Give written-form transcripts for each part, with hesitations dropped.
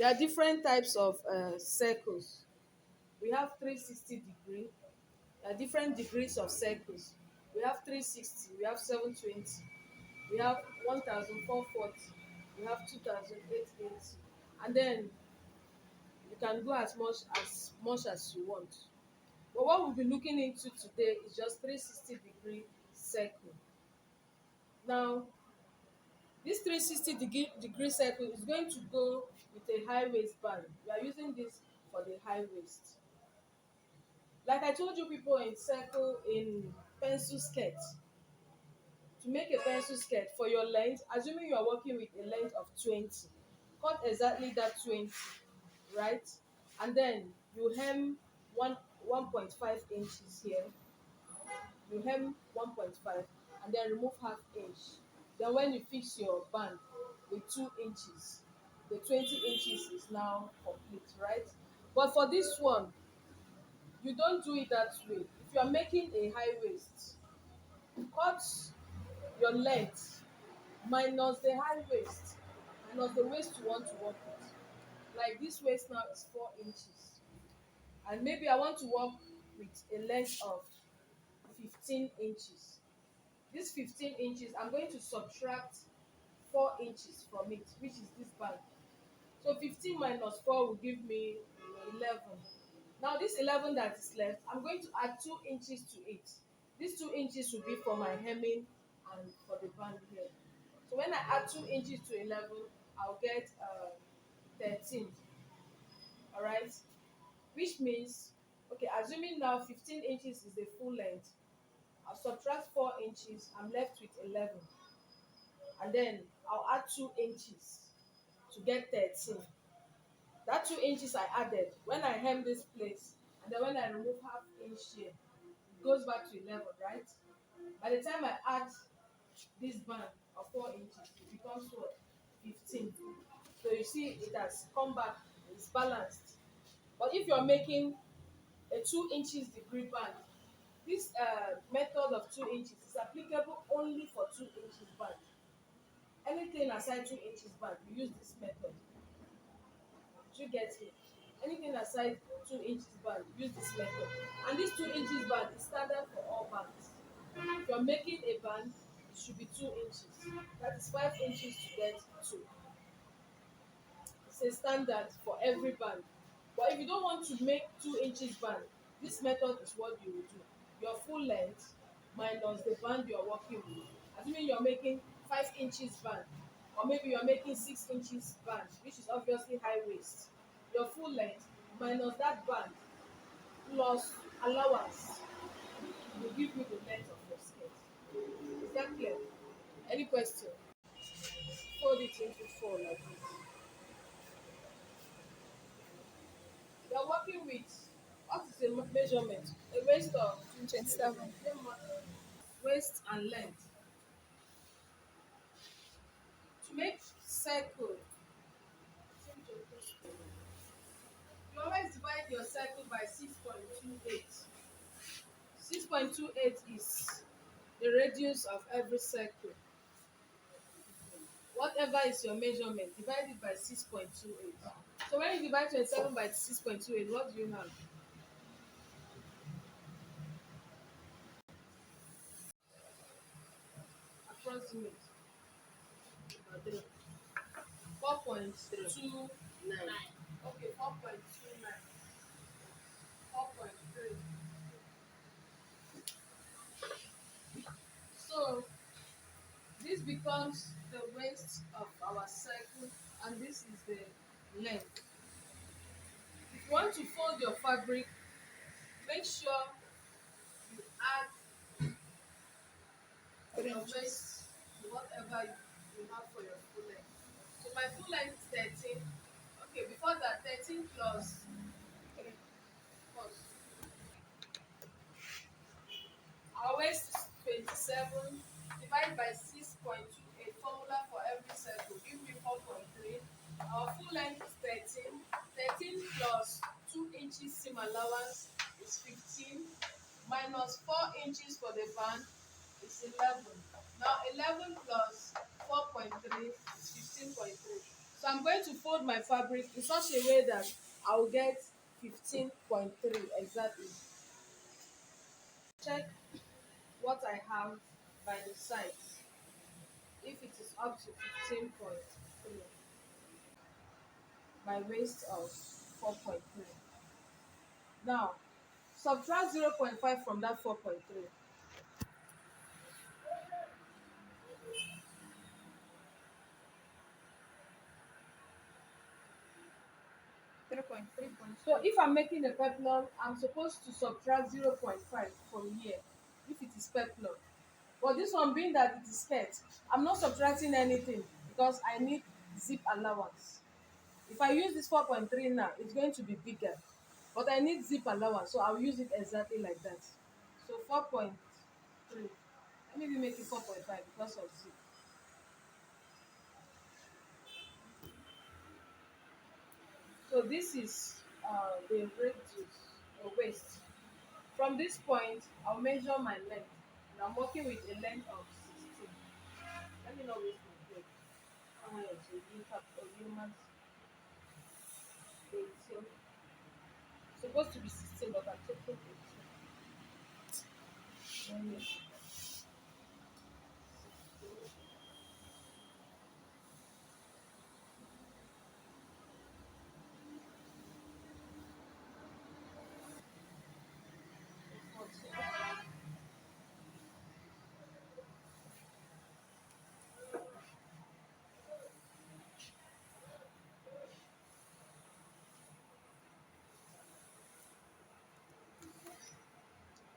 There are different types of circles. We have 360 degree. There are different degrees of circles. We have 360, we have 720, we have 1440, we have 2880, and then you can go as much as you want. But what we'll be looking into today is just 360 degree circle. Now, this 360 degree circle is going to go with a high waistband. We are using this for the high waist. Like I told you people in circle in pencil skirt, to make a pencil skirt for your length, assuming you are working with a length of 20, cut exactly that 20, right? And then you hem 1.5 inches here. You hem 1.5 and then remove half inch. Then when you fix your band with 2 inches, the 20 inches is now complete, right? But for this one, you don't do it that way. If you are making a high waist, cut your length minus the high waist minus the waist you want to work with. Like this waist now is 4 inches, and maybe I want to work with a length of 15 inches. This 15 inches, I'm going to subtract 4 inches from it, which is this band. So 15 minus 4 will give me 11. Now this 11 that is left, I'm going to add 2 inches to it. These 2 inches will be for my hemming and for the band here. So when I add 2 inches to 11, I'll get 13. All right, which means, okay, assuming now 15 inches is the full length, I'll subtract 4 inches, I'm left with 11. And then I'll add 2 inches to get 13. That 2 inches I added, when I hem this place, and then when I remove half inch here, it goes back to 11, right? By the time I add this band of 4 inches, it becomes what? 15. So you see it has come back, it's balanced. But if you're making a 2 inches degree band, this method of 2 inches is applicable only for 2 inches band. Anything aside 2 inches band, you use this method. Do you get it? Anything aside 2 inches band, use this method. And this 2 inches band is standard for all bands. If you're making a band, it should be 2 inches. That is 5 inches to get 2. It's a standard for every band. But if you don't want to make 2 inches band, this method is what you will do. Your full length minus the band you are working with. Assuming you're making 5 inches band, or maybe you're making 6 inches band, which is obviously high waist. Your full length minus that band plus allowance will give you the length of your skirt. Is that clear? Any question? Fold it into 4 like this. You're working with, what is the measurement? A waist of 27. waist and length. To make circle, you always divide your circle by 6.28. 6.28 is the radius of every circle. Whatever is your measurement, divide it by 6.28. So when you divide 27 by 6.28, what do you have? Approximate. 4.29. Okay, 4.29. 4.3. So this becomes the waist of our circle, and this is the length. If you want to fold your fabric, make sure you add your waist to whatever you have for your full length. So my full length is 13. Okay, before that, 13 plus 3. Plus. Our waist is 27. Divided by 6.28. Formula for every circle. Give me 4.3. Our full length is 13. 13 plus 2 inches seam allowance is 15. Minus 4 inches for the band is 11. Now 11 plus 4.3 is 15.3. So I'm going to fold my fabric in such a way that I will get 15.3 exactly. Check what I have by the sides. If it is up to 15.3, my waist of 4.3. Now, subtract 0.5 from that 4.3. 3.3. So if I'm making a peplum, I'm supposed to subtract 0.5 from here if it is peplum. But this one being that it is skirt, I'm not subtracting anything because I need zip allowance. If I use this 4.3 now, it's going to be bigger. But I need zip allowance, so I'll use it exactly like that. So 4.3. Let me even make it 4.5 because of zip. So this is the radius or waist. From this point, I'll measure my length. And I'm working with a length of 16. Let me not waste my break. Oh, yeah, so you have a human 18. Supposed to be 16, but I'm taking 18. Let me 16.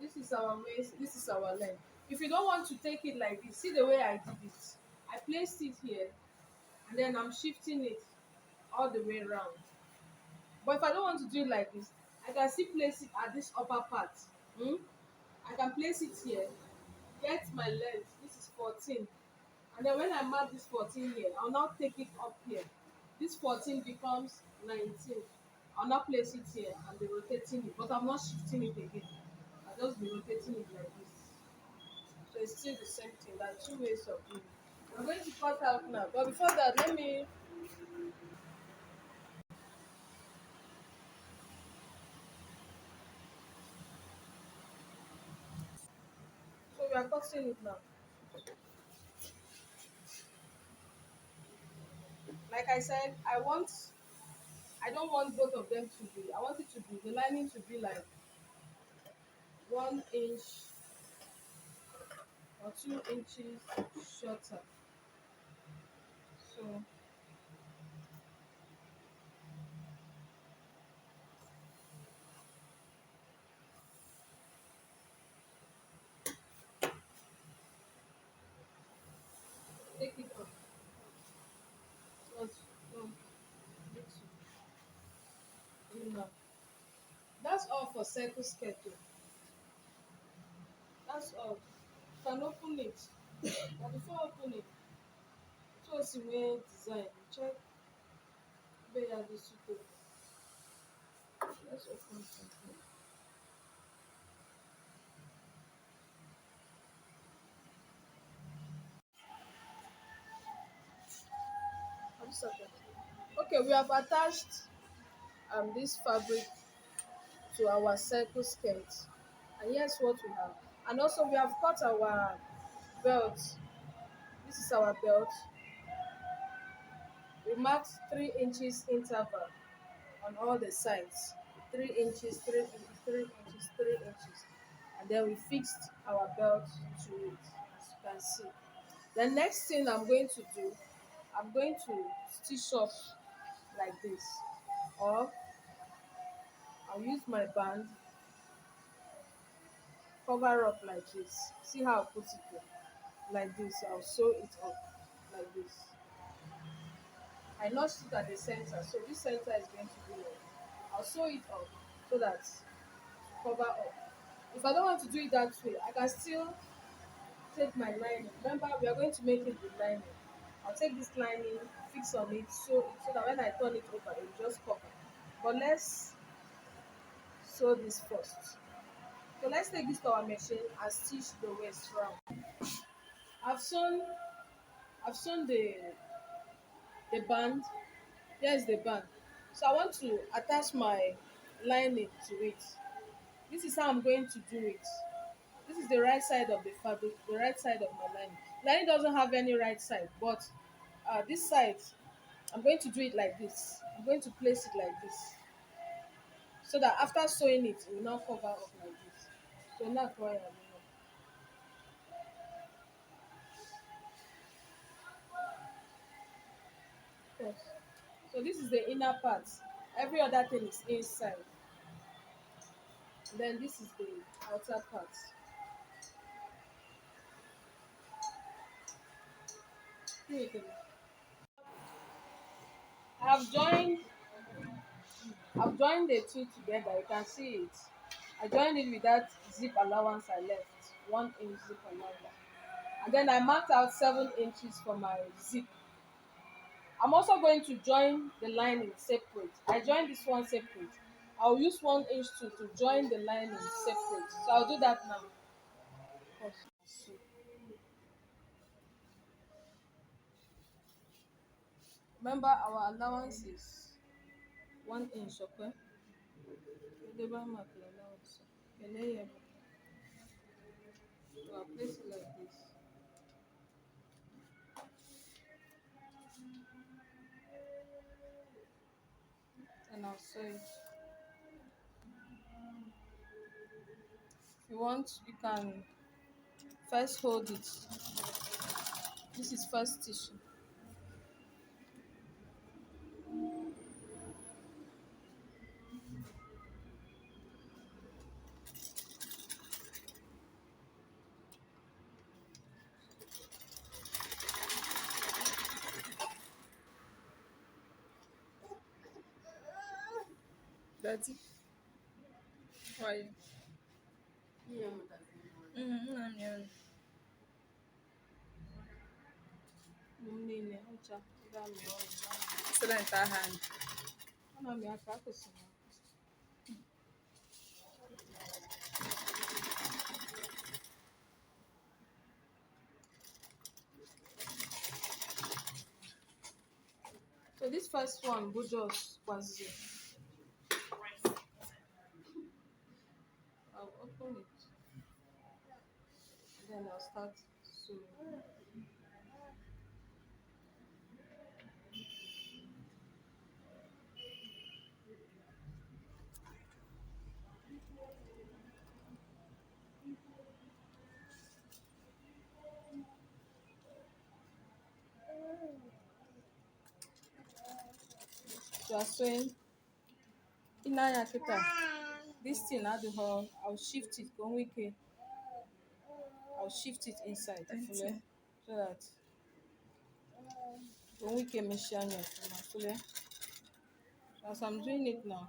This is our waist, this is our length. If you don't want to take it like this, see the way I did it. I placed it here and then I'm shifting it all the way around. But if I don't want to do it like this, I can still place it at this upper part. Hmm? I can place it here, get my length, this is 14. And then when I mark this 14 here, I'll now take it up here. This 14 becomes 19. I'll now place it here and be rotating it, but I'm not shifting it again. I'll just be rotating it like this. So it's still the same thing. There are two ways of doing it. I'm going to cut out now, but before that, let me. So we are cutting it now. Like I said, I don't want both of them to be. I want it to be the lining to be like 1 inch or 2 inches shorter. So take it off. Not, no, no. That's all for circle skirting. That's all. You can open it. But before open it, so you design. Check where this suitable. Let's open something. I'm sorry. Okay, we have attached this fabric to our circle skirt. And here's what we have. And also we have cut our belt. This is our belt. We marked 3 inches interval on all the sides. 3 inches, 3 inches, 3 inches, 3 inches. And then we fixed our belt to it, as you can see. The next thing I'm going to do, I'm going to stitch up like this. Or I'll use my band, cover up like this. See how I put it there? Like this. I'll sew it up like this. I notched it at the center, so this center is going to be like. I'll sew it up so that cover up. If I don't want to do it that way, I can still take my lining. Remember, we are going to make it with lining. I'll take this lining, fix on it, sew it so that when I turn it over, it will just cover. But let's sew this first. So let's take this to our machine and stitch the waist round. I've sewn I've sewn the band. Here's the band. So I want to attach my lining to it. This is how I'm going to do it. This is the right side of the fabric, the right side of my lining. Lining doesn't have any right side, but this side, I'm going to do it like this. I'm going to place it like this, so that after sewing it, it will not cover up like this. So now try it. Yes. So this is the inner part. Every other thing is inside. Then this is the outer part. Here you go. I've joined I've joined the two together. You can see it. I joined it with that zip allowance I left, 1 inch zip allowance. And then I marked out 7 inches for my zip. I'm also going to join the lining separate. I joined this one separate. I'll use 1 inch to join the lining separate. So I'll do that now. Remember, our allowance is 1 inch, okay? Labor mark allowance. Okay, so I'll place it like this. And I'll sew it. If you want, you can first hold it. This is first tissue. That's it. Why? Mm-hmm. Niile ọcha ndị amị ọrụ Student hand. ọ na-amị aka akwụsịrị. So this first one bụ just kwazi. I'll open it. Then I'll start sewing. So I'm sewing. In anya kita, this thing adịghọ, I'll shift it ka o nwee ike. I'll shift it inside so that ka o nwee ike mechie anya ọfụma. So as I'm doing it now,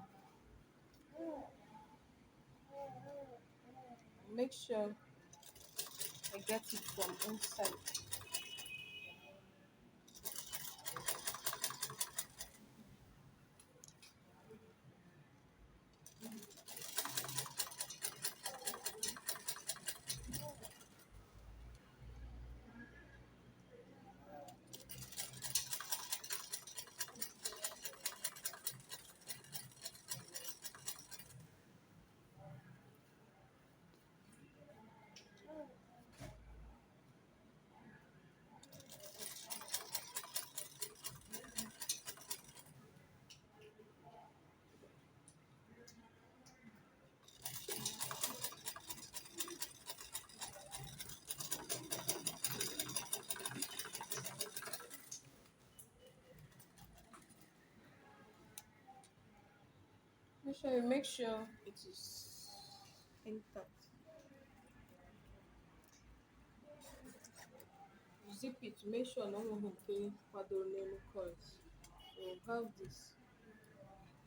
make sure I get it from inside. Make sure it is intact. Zip it to make sure no one can paddle name coils. So have this.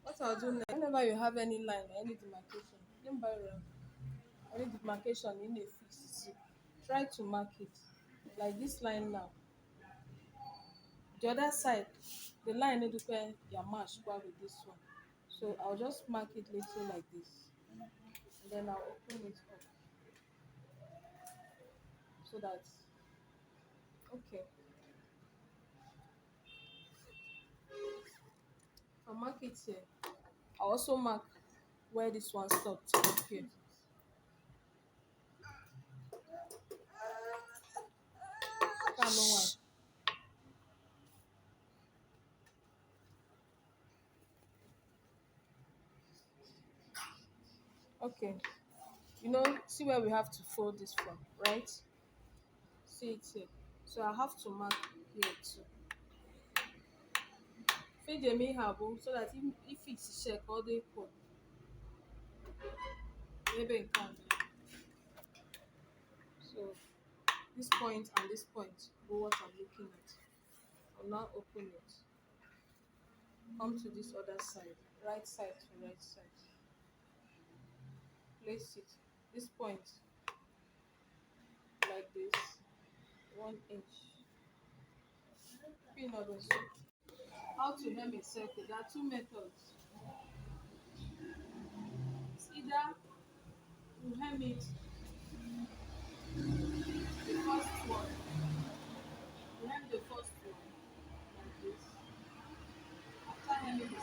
What I'll do next, whenever you have any line or any demarcation, any demarcation in a fixed zip, try to mark it. Like this line now. The other side, the line need to be your match with this one. So I'll just mark it little like this. And then I'll open it up. So that, okay. I mark it here. I also mark where this one stopped up here. Can no one. Okay. See where we have to fold this from, right? See it here. So I have to mark here too. Fade me have so that if it's check all the equal, maybe it can. So this point and this point go what I'm looking at. I'll now open it. Come to this other side, right side to right side. Place it. This point like this, 1 inch. Pin others. How to hem a circle? There are two methods. It's either you hem it the first one, you hem the first one like this. After hemming the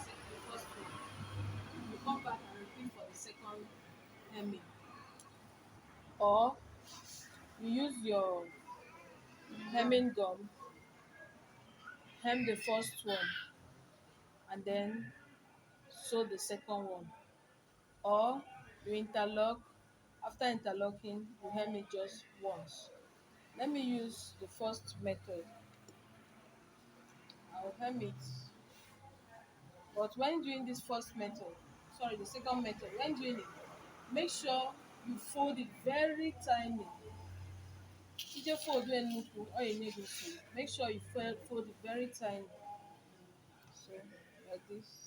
first one, you come back and repeat for the second hemming. Or you use your hemming gum, hem the first one, and then sew the second one. Or you interlock. After interlocking, you hem it just once. Let me use the first method. I'll hem it. But when doing this first method, sorry, the second method, when doing it, make sure you fold it very tiny. Ije fold when nnukwu or you need to. Make sure you fold it very tiny. So like this.